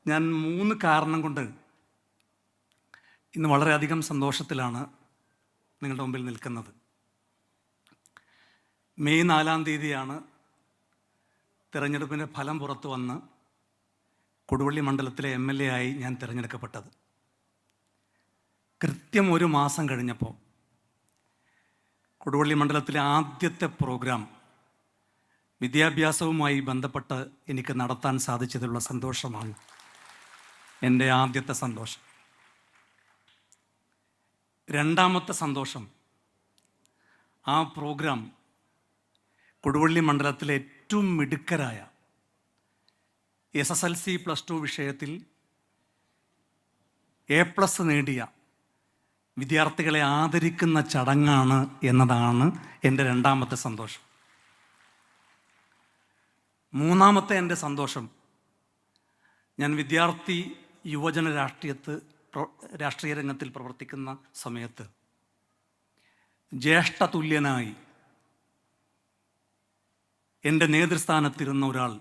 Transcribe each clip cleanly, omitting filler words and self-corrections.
ഞാൻ 3 കാരണം കൊണ്ട് ഇന്ന് വളരെയധികം സന്തോഷത്തിലാണ് നിങ്ങളുടെ മുമ്പിൽ നിൽക്കുന്നത്. മെയ് 4-ാം തീയതിയാണ് തിരഞ്ഞെടുപ്പിൻ്റെ ഫലം പുറത്തു വന്ന് കൊടുവള്ളി മണ്ഡലത്തിലെ MLA ആയി ഞാൻ തിരഞ്ഞെടുക്കപ്പെട്ടത്. കൃത്യം 1 മാസം കഴിഞ്ഞപ്പോൾ കൊടുവള്ളി മണ്ഡലത്തിലെ ആദ്യത്തെ പ്രോഗ്രാം വിദ്യാഭ്യാസവുമായി ബന്ധപ്പെട്ട് എനിക്ക് നടത്താൻ സാധിച്ചതിലുള്ള സന്തോഷമാണ് എൻ്റെ ആദ്യത്തെ സന്തോഷം. രണ്ടാമത്തെ സന്തോഷം, ആ പ്രോഗ്രാം കൊടുവള്ളി മണ്ഡലത്തിലെ ഏറ്റവും മിടുക്കരായ SSLC +2 വിഷയത്തിൽ A+ നേടിയ വിദ്യാർത്ഥികളെ ആദരിക്കുന്ന ചടങ്ങാണ് എന്നതാണ് എൻ്റെ രണ്ടാമത്തെ സന്തോഷം. മൂന്നാമത്തെ എൻ്റെ സന്തോഷം, ഞാൻ വിദ്യാർത്ഥി യുവജന രാഷ്ട്രീയ രംഗത്തിൽ പ്രവർത്തിക്കുന്ന സമയത്ത് ജ്യേഷ്ഠ തുല്യനായി എൻ്റെ നേതൃസ്ഥാനത്തിരുന്ന ഒരാൾ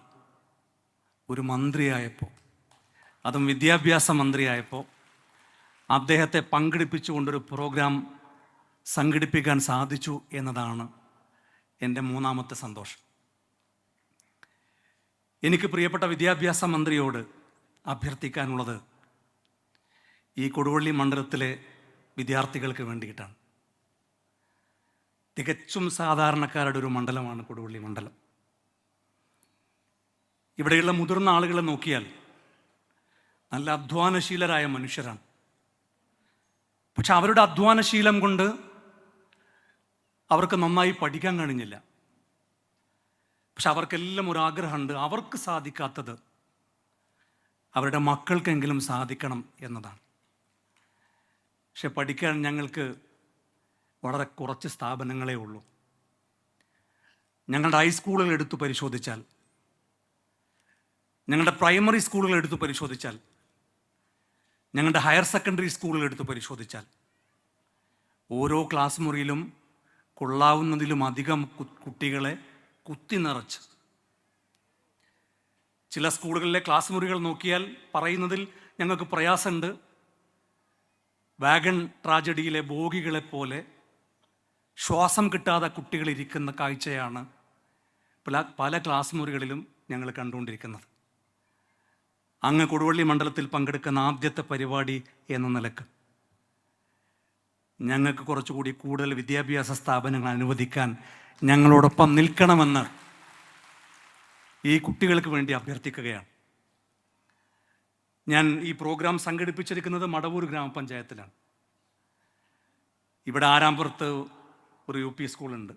ഒരു മന്ത്രിയായപ്പോൾ, അതും വിദ്യാഭ്യാസ മന്ത്രിയായപ്പോൾ, അദ്ദേഹത്തെ പങ്കെടുപ്പിച്ചുകൊണ്ടൊരു പ്രോഗ്രാം സംഘടിപ്പിക്കാൻ സാധിച്ചു എന്നതാണ് എൻ്റെ മൂന്നാമത്തെ സന്തോഷം. എനിക്ക് പ്രിയപ്പെട്ട വിദ്യാഭ്യാസ മന്ത്രിയോട് അഭ്യർത്ഥിക്കാനുള്ളത് ഈ കൊടുവള്ളി മണ്ഡലത്തിലെ വിദ്യാർത്ഥികൾക്ക് വേണ്ടിയിട്ടാണ്. തികച്ചും സാധാരണക്കാരുടെ ഒരു മണ്ഡലമാണ് കൊടുവള്ളി മണ്ഡലം. ഇവിടെയുള്ള മുതിർന്ന ആളുകളെ നോക്കിയാൽ നല്ല അധ്വാനശീലരായ മനുഷ്യരാണ്. പക്ഷെ അവരുടെ അധ്വാനശീലം കൊണ്ട് അവർക്ക് നന്നായി പഠിക്കാൻ കഴിഞ്ഞില്ല. പക്ഷെ അവർക്കെല്ലാം ഒരാഗ്രഹമുണ്ട്, അവർക്ക് സാധിക്കാത്തത് അവരുടെ മക്കൾക്കെങ്കിലും സാധിക്കണം എന്നതാണ്. പക്ഷെ പഠിക്കാൻ ഞങ്ങൾക്ക് വളരെ കുറച്ച് സ്ഥാപനങ്ങളേ ഉള്ളൂ. ഞങ്ങളുടെ ഹൈസ്കൂളുകൾ എടുത്തു പരിശോധിച്ചാൽ, ഞങ്ങളുടെ പ്രൈമറി സ്കൂളുകൾ എടുത്തു പരിശോധിച്ചാൽ, ഞങ്ങളുടെ ഹയർ സെക്കൻഡറി സ്കൂളുകൾ എടുത്തു പരിശോധിച്ചാൽ, ഓരോ ക്ലാസ് മുറിയിലും കൊള്ളാവുന്നതിലും അധികം കുട്ടികളെ കുത്തി നിറച്ച്, ചില സ്കൂളുകളിലെ ക്ലാസ് മുറികൾ നോക്കിയാൽ പറയുന്നതിൽ ഞങ്ങൾക്ക് പ്രയാസമുണ്ട്. വാഗൺ ട്രാജഡിയിലെ ബോഗികളെ പോലെ ശ്വാസം കിട്ടാതെ കുട്ടികൾ ഇരിക്കുന്ന കാഴ്ചയാണ് പല ക്ലാസ് മുറികളിലും ഞങ്ങൾ കണ്ടുകൊണ്ടിരിക്കുന്നത്. അങ്ങ് കൊടുവള്ളി മണ്ഡലത്തിൽ പങ്കെടുക്കുന്ന ആദ്യത്തെ പരിപാടി എന്ന നിലക്ക് ഞങ്ങൾക്ക് കുറച്ചുകൂടി കൂടുതൽ വിദ്യാഭ്യാസ സ്ഥാപനങ്ങൾ അനുവദിക്കാൻ ഞങ്ങളോടൊപ്പം നിൽക്കണമെന്ന് ഈ കുട്ടികൾക്ക് വേണ്ടി അഭ്യർത്ഥിക്കുകയാണ്. ഞാൻ ഈ പ്രോഗ്രാം സംഘടിപ്പിച്ചിരിക്കുന്നത് മടവൂർ ഗ്രാമപഞ്ചായത്തിലാണ്. ഇവിടെ ആരാമ്പുറത്ത് ഒരു UP സ്കൂളുണ്ട്.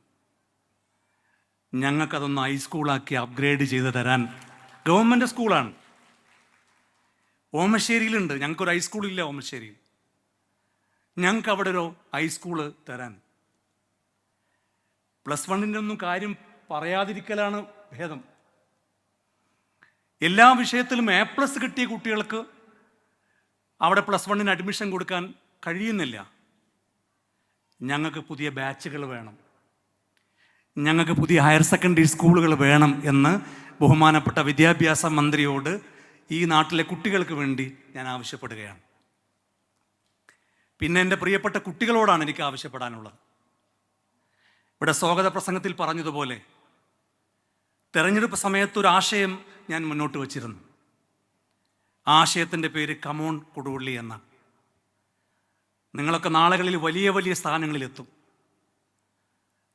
ഞങ്ങൾക്കതൊന്ന് ഹൈസ്കൂളാക്കി അപ്ഗ്രേഡ് ചെയ്ത് തരാൻ, ഗവൺമെൻറ് സ്കൂളാണ്. ഓമശ്ശേരിയിലുണ്ട്, ഞങ്ങൾക്കൊരു ഹൈസ്കൂളില്ല ഓമശ്ശേരിയിൽ. ഞങ്ങൾക്ക് അവിടെ ഒരു ഹൈസ്കൂള് തരാൻ, +1 ഒന്നും കാര്യം പറയാതിരിക്കലാണ് ഭേദം. എല്ലാ വിഷയത്തിലും A+ കിട്ടിയ കുട്ടികൾക്ക് അവിടെ +1 അഡ്മിഷൻ കൊടുക്കാൻ കഴിയുന്നില്ല. ഞങ്ങൾക്ക് പുതിയ ബാച്ചുകൾ വേണം, ഞങ്ങൾക്ക് പുതിയ ഹയർ സെക്കൻഡറി സ്കൂളുകൾ വേണം എന്ന് ബഹുമാനപ്പെട്ട വിദ്യാഭ്യാസ മന്ത്രിയോട് ഈ നാട്ടിലെ കുട്ടികൾക്ക് വേണ്ടി ഞാൻ ആവശ്യപ്പെടുകയാണ്. പിന്നെ എൻ്റെ പ്രിയപ്പെട്ട കുട്ടികളോടാണ് എനിക്ക് ആവശ്യപ്പെടാനുള്ളത്. ഇവിടെ സ്വാഗത പ്രസംഗത്തിൽ പറഞ്ഞതുപോലെ തെരഞ്ഞെടുപ്പ് സമയത്തൊരു ആശയം ഞാൻ മുന്നോട്ട് വച്ചിരുന്നു. ആശയത്തിൻ്റെ പേര് കമോൺ കൊടുവള്ളി എന്നാണ്. നിങ്ങളൊക്കെ നാളുകളിൽ വലിയ വലിയ സ്ഥാനങ്ങളിലെത്തും.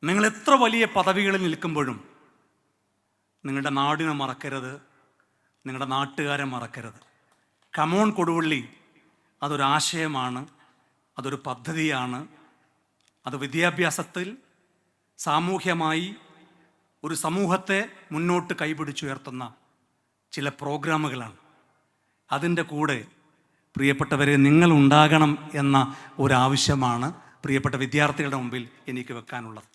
നിങ്ങൾ എത്ര വലിയ പദവികളിൽ നിൽക്കുമ്പോഴും നിങ്ങളുടെ നാടിനെ മറക്കരുത്, നിങ്ങളുടെ നാട്ടുകാരെ മറക്കരുത്. കമോൺ കൊടുവള്ളി അതൊരാശയമാണ്, അതൊരു പദ്ധതിയാണ്. അത് വിദ്യാഭ്യാസത്തിൽ സാമൂഹ്യമായി ഒരു സമൂഹത്തെ മുന്നോട്ട് കൈപിടിച്ചുയർത്തുന്ന ചില പ്രോഗ്രാമുകളാണ്. അതിൻ്റെ കൂടെ പ്രിയപ്പെട്ടവരെ നിങ്ങൾ ഉണ്ടാകണം എന്ന ഒരാവശ്യമാണ് പ്രിയപ്പെട്ട വിദ്യാർത്ഥികളുടെ മുമ്പിൽ എനിക്ക് വെക്കാനുള്ളത്.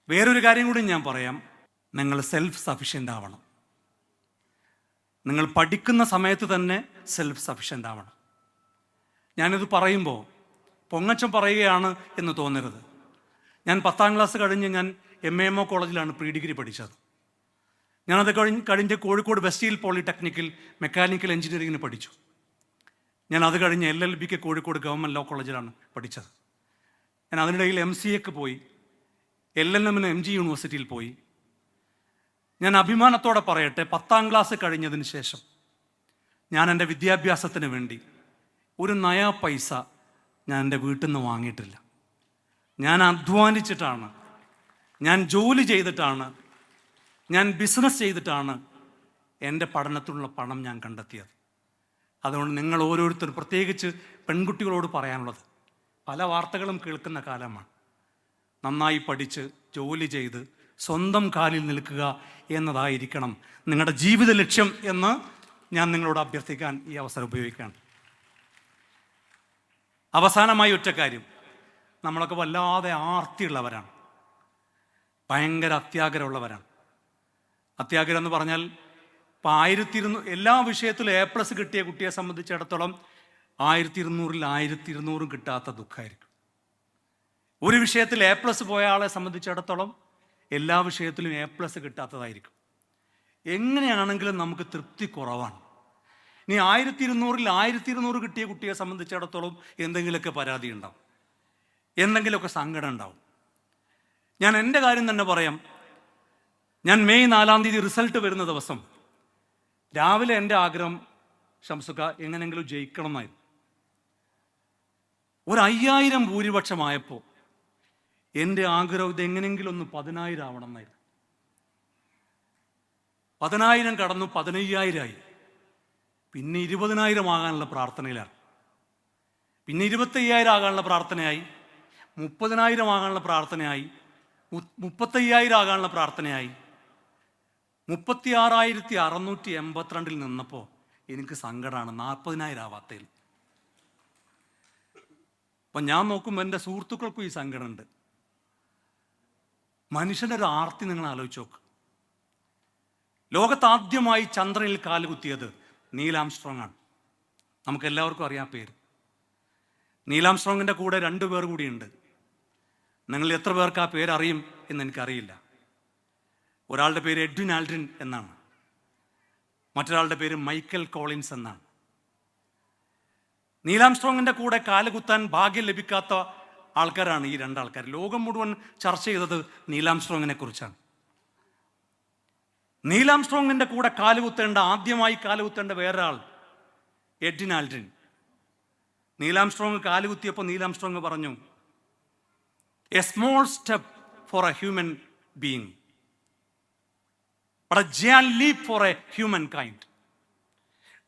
വേറൊരു കാര്യം കൂടി ഞാൻ പറയാം. നിങ്ങൾ സെൽഫ് സഫിഷ്യൻ്റ് ആവണം. നിങ്ങൾ പഠിക്കുന്ന സമയത്ത് തന്നെ സെൽഫ് സഫിഷ്യൻ്റ് ആവണം. ഞാനിത് പറയുമ്പോൾ പൊങ്ങച്ചം പറയുകയാണ് എന്ന് തോന്നരുത്. ഞാൻ 10ാം ക്ലാസ് കഴിഞ്ഞ് ഞാൻ MAMO കോളേജിലാണ് പ്രീ ഡിഗ്രി പഠിച്ചത്. ഞാനത് കഴിഞ്ഞ് കോഴിക്കോട് വെസ്റ്റ് ഹിൽ പോളിടെക്നിക്കിൽ മെക്കാനിക്കൽ എഞ്ചിനീയറിങ്ങിന് പഠിച്ചു. ഞാൻ അത് കഴിഞ്ഞ് LLBക്ക് കോഴിക്കോട് ഗവൺമെൻറ് ലോ കോളേജിലാണ് പഠിച്ചത്. ഞാൻ അതിനിടയിൽ MCAക്ക് പോയി, LLMന് MG യൂണിവേഴ്സിറ്റിയിൽ പോയി. ഞാൻ അഭിമാനത്തോടെ പറയട്ടെ, 10ാം ക്ലാസ് കഴിഞ്ഞതിന് ശേഷം ഞാൻ എൻ്റെ വിദ്യാഭ്യാസത്തിന് വേണ്ടി ഒരു നയാ പൈസ ഞാൻ എൻ്റെ വീട്ടിൽ നിന്ന് വാങ്ങിയിട്ടില്ല. ഞാൻ അധ്വാനിച്ചിട്ടാണ്, ഞാൻ ജോലി ചെയ്തിട്ടാണ്, ഞാൻ ബിസിനസ് ചെയ്തിട്ടാണ് എൻ്റെ പഠനത്തിനുള്ള പണം ഞാൻ കണ്ടെത്തിയത്. അതുകൊണ്ട് നിങ്ങൾ ഓരോരുത്തരും, പ്രത്യേകിച്ച് പെൺകുട്ടികളോട് പറയാനുള്ളത്, പല വാർത്തകളും കേൾക്കുന്ന കാലമാണ്. നന്നായി പഠിച്ച് ജോലി ചെയ്ത് സ്വന്തം കാലിൽ നിൽക്കുക എന്നതായിരിക്കണം നിങ്ങളുടെ ജീവിത ലക്ഷ്യം എന്ന് ഞാൻ നിങ്ങളോട് അഭ്യർത്ഥിക്കാൻ ഈ അവസരം ഉപയോഗിക്കുകയാണ്. അവസാനമായി ഒറ്റ കാര്യം, നമ്മളൊക്കെ വല്ലാതെ ആർത്തിയുള്ളവരാണ്, ഭയങ്കര അത്യാഗ്രഹമുള്ളവരാണ്. അത്യാഗ്രഹം എന്ന് പറഞ്ഞാൽ ഇപ്പം 1200 എല്ലാ വിഷയത്തിലും A+ കിട്ടിയ കുട്ടിയെ സംബന്ധിച്ചിടത്തോളം 1200ൽ 1200 കിട്ടാത്ത ദുഃഖമായിരിക്കും. ഒരു വിഷയത്തിൽ A+ പോയ ആളെ സംബന്ധിച്ചിടത്തോളം എല്ലാ വിഷയത്തിലും A+ കിട്ടാത്തതായിരിക്കും. എങ്ങനെയാണെങ്കിലും നമുക്ക് തൃപ്തി കുറവാണ്. ഇനി 1200ൽ 1200 കിട്ടിയ കുട്ടിയെ സംബന്ധിച്ചിടത്തോളം എന്തെങ്കിലുമൊക്കെ പരാതി ഉണ്ടാവും, എന്തെങ്കിലുമൊക്കെ സങ്കടം ഉണ്ടാവും. ഞാൻ എൻ്റെ കാര്യം തന്നെ പറയാം. ഞാൻ മെയ് 4-ാം തീയതി റിസൾട്ട് വരുന്ന ദിവസം രാവിലെ എൻ്റെ ആഗ്രഹം ഷംസുക്ക എങ്ങനെയെങ്കിലും ജയിക്കണം എന്നായിരുന്നു. ഒരു 5000 ഭൂരിപക്ഷമായപ്പോൾ എൻ്റെ ആഗ്രഹം ഇതെങ്ങനെയെങ്കിലും ഒന്ന് 10000 ആവണം എന്നായിരുന്നു. 10000 കടന്നു, 15000 ആയി. പിന്നെ 20000 ആകാനുള്ള പ്രാർത്ഥനയിലാണ്. പിന്നെ 25000 ആകാനുള്ള പ്രാർത്ഥനയായി, 30000 ആകാനുള്ള പ്രാർത്ഥനയായി, 35000 ആകാനുള്ള പ്രാർത്ഥനയായി. 36682 നിന്നപ്പോൾ എനിക്ക് സങ്കടമാണ് 40000 ആവാത്തതിൽ. അപ്പം ഞാൻ നോക്കുമ്പോൾ എൻ്റെ സുഹൃത്തുക്കൾക്കും ഈ സങ്കടമുണ്ട്. മനുഷ്യൻ്റെ ഒരു ആർത്തി നിങ്ങൾ ആലോചിച്ച് നോക്ക്. ലോകത്താദ്യമായി ചന്ദ്രനിൽ കാലുകുത്തിയത് നീൽ ആംസ്ട്രോങ് ആണ്. നമുക്ക് എല്ലാവർക്കും അറിയാം പേര്. നീൽ ആംസ്ട്രോങ്ങിൻ്റെ കൂടെ 2 പേർ കൂടിയുണ്ട്. നിങ്ങൾ എത്ര പേർക്ക് ആ പേരറിയും എന്ന് എനിക്കറിയില്ല. ഒരാളുടെ പേര് എഡ്വിൻ ആൽഡ്രിൻ എന്നാണ്, മറ്റൊരാളുടെ പേര് മൈക്കൽ കോളിൻസ് എന്നാണ്. നീൽ ആംസ്ട്രോങ്ങിൻ്റെ കൂടെ കാലുകുത്താൻ ഭാഗ്യം ലഭിക്കാത്ത ആൾക്കാരാണ് ഈ 2 ആൾക്കാർ. ലോകം മുഴുവൻ ചർച്ച ചെയ്തത് നീൽ ആംസ്ട്രോങ്ങിനെ കുറിച്ചാണ്. നീൽ ആംസ്ട്രോങ്ങിൻ്റെ കൂടെ ആദ്യമായി കാലുകുത്തേണ്ട വേറൊരാൾ എഡ്വിൻ ആൽഡ്രിൻ. നീൽ ആംസ്ട്രോങ് കാലുകുത്തിയപ്പോൾ നീൽ ആംസ്ട്രോങ് പറഞ്ഞു, a small step for a human being but a giant leap for a human kind.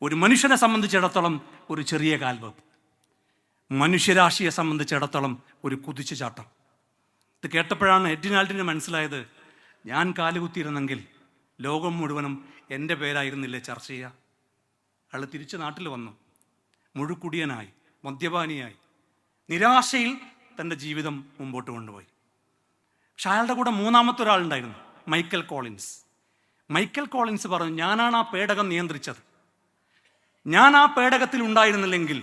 ഒരു മനുഷ്യനെ സംബന്ധിച്ചിടത്തോളം ഒരു ചെറിയ കാൽവെപ്പ്, മനുഷ്യരാശിയെ സംബന്ധിച്ചിടത്തോളം ഒരു കുതിച്ചുചാട്ടം. ഇത് കേട്ടപ്പോഴാണ് എഡ്വിൻ ആൽഡ്രിന് മനസ്സിലായത്, ഞാൻ കാലുകുത്തിയിരുന്നെങ്കിൽ ലോകം മുഴുവനും എൻ്റെ പേരായിരുന്നില്ലേ ചർച്ച ചെയ്യുക. അയാൾ തിരിച്ച് നാട്ടിൽ വന്നു, മുഴുക്കുടിയനായി, മദ്യപാനിയായി, നിരാശയിൽ തൻ്റെ ജീവിതം മുമ്പോട്ട് കൊണ്ടുപോയി. പക്ഷെ അയാളുടെ കൂടെ 3ാമത്തെ ഒരാളുണ്ടായിരുന്നു, മൈക്കൽ കോളിൻസ്. മൈക്കൽ കോളിൻസ് പറഞ്ഞു, ഞാനാണ് ആ പേടകം നിയന്ത്രിച്ചത്. ഞാൻ ആ പേടകത്തിൽ ഉണ്ടായിരുന്നില്ലെങ്കിൽ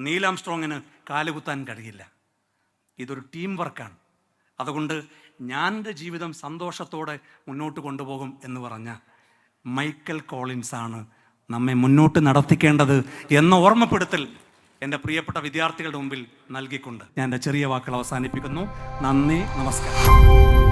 നീൽ ആംസ്ട്രോങ്ങിന് കാലുകുത്താൻ കഴിയില്ല. ഇതൊരു ടീം വർക്കാണ്. അതുകൊണ്ട് ഞാൻ എൻ്റെ ജീവിതം സന്തോഷത്തോടെ മുന്നോട്ട് കൊണ്ടുപോകും എന്ന് പറഞ്ഞ മൈക്കൽ കോളിൻസാണ് നമ്മെ മുന്നോട്ട് നടത്തിക്കേണ്ടത് എന്ന ഓർമ്മപ്പെടുത്തൽ എൻ്റെ പ്രിയപ്പെട്ട വിദ്യാർത്ഥികളുടെ മുമ്പിൽ നൽകിക്കൊണ്ട് ഞാൻ എൻ്റെ ചെറിയ വാക്കുകൾ അവസാനിപ്പിക്കുന്നു. നന്ദി, നമസ്കാരം.